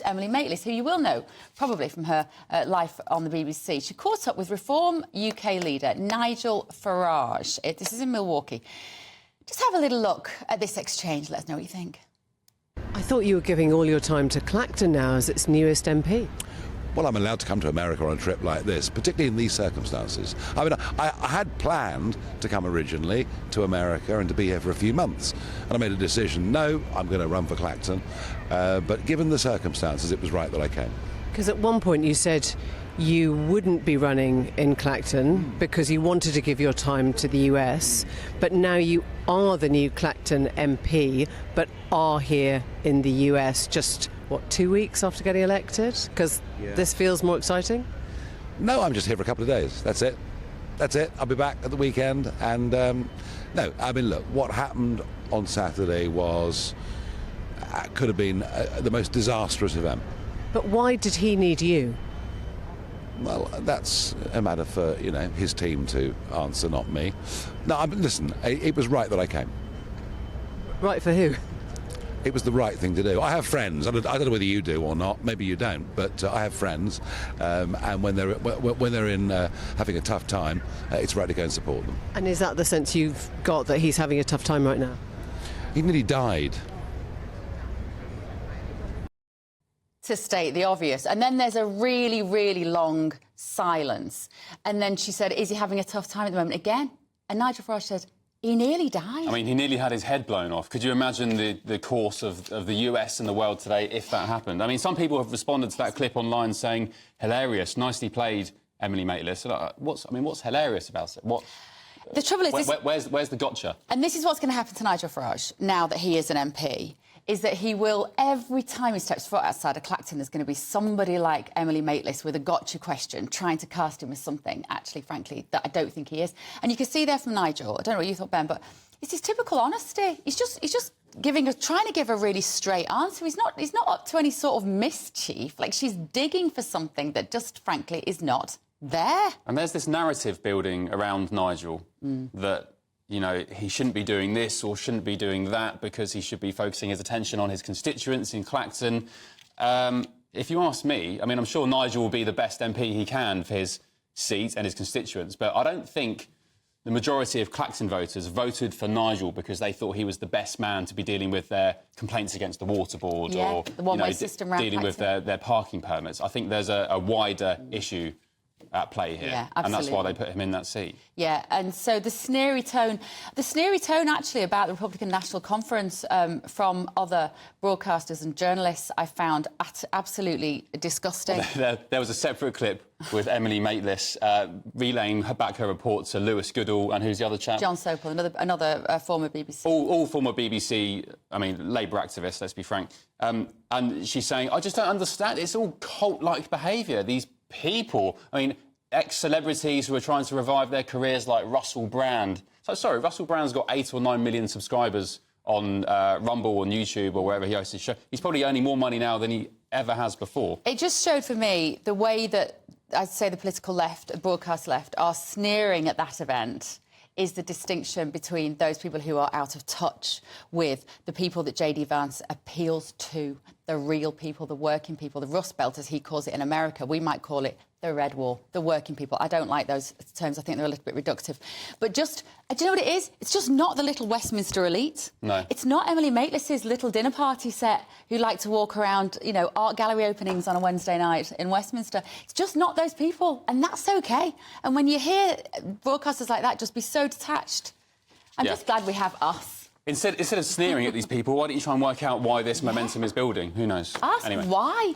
Emily Maitlis, who you will know probably from her life on the BBC. She caught up with Reform UK leader Nigel Farage. This is in Milwaukee. Just have a little look at this exchange. Let us know what you think. I thought you were giving all your time to Clacton now as its newest MP. Well, I'm allowed to come to America on a trip like this, particularly in these circumstances. I mean, I had planned to come originally to America and to be here for a few months. And I made a decision, no, I'm going to run for Clacton. But given the circumstances, it was right that I came. Because at one point you said you wouldn't be running in Clacton because you wanted to give your time to the US, but now you are the new Clacton MP, but are here in the US just, what, 2 weeks after getting elected? Because this feels more exciting? No, I'm just here for a couple of days. That's it. That's it. I'll be back at the weekend. And no, I mean, look, what happened on Saturday was, could have been the most disastrous event. But why did he need you? Well, that's a matter for, his team to answer, not me. No, listen, it was right that I came. Right for who? It was the right thing to do. I have friends. I don't know whether you do or not. Maybe you don't, but I have friends, and when they're in having a tough time, it's right to go and support them. And is that the sense you've got, that he's having a tough time right now? He nearly died. To state the obvious. And then there's a really, really long silence. And then she said, is he having a tough time at the moment? Again. And Nigel Farage said, he nearly died. I mean, he nearly had his head blown off. Could you imagine the course of the US and the world today if that happened? I mean, some people have responded to that clip online saying, hilarious, nicely played, Emily Maitlis. What's hilarious about it? The trouble is... Where's the gotcha? And this is what's going to happen to Nigel Farage, now that he is an MP, is that he will, every time he steps foot outside of Clacton, there's going to be somebody like Emily Maitlis with a gotcha question, trying to cast him as something, actually, frankly, that I don't think he is. And you can see there from Nigel, I don't know what you thought, Ben, but it's his typical honesty. He's just trying to give a really straight answer. He's not up to any sort of mischief. Like, she's digging for something that just, frankly, is not there. And there's this narrative building around Nigel that, he shouldn't be doing this or shouldn't be doing that because he should be focusing his attention on his constituents in Clacton. If you ask me, I mean, I'm sure Nigel will be the best MP he can for his seat and his constituents, but I don't think the majority of Clacton voters voted for Nigel because they thought he was the best man to be dealing with their complaints against the water board or the one-way system around dealing with their parking permits. I think there's a wider issue at play here, and that's why they put him in that seat. Yeah, and so the sneery tone actually about the Republican National Conference from other broadcasters and journalists I found absolutely disgusting. There was a separate clip with Emily Maitlis relaying back her report to Lewis Goodall, and who's the other chap? John Sopel, another former BBC. All former BBC, I mean, Labour activists, let's be frank. And she's saying, I just don't understand, it's all cult-like behaviour, these people, I mean, ex-celebrities who are trying to revive their careers like Russell Brand. So, sorry, Russell Brand's got 8 or 9 million subscribers on Rumble and YouTube or wherever he hosts his show. He's probably earning more money now than he ever has before. It just showed for me the way that, I'd say, the political left, the broadcast left, are sneering at that event is the distinction between those people who are out of touch with the people that J.D. Vance appeals to, the real people, the working people, the Rust Belt, as he calls it in America. We might call it the Red Wall, the working people. I don't like those terms. I think they're a little bit reductive. But just, do you know what it is? It's just not the little Westminster elite. No. It's not Emily Maitlis's little dinner party set who like to walk around, art gallery openings on a Wednesday night in Westminster. It's just not those people, and that's OK. And when you hear broadcasters like that just be so detached, I'm just glad we have us. Instead of sneering at these people, why don't you try and work out why this momentum is building? Who knows? Ask why.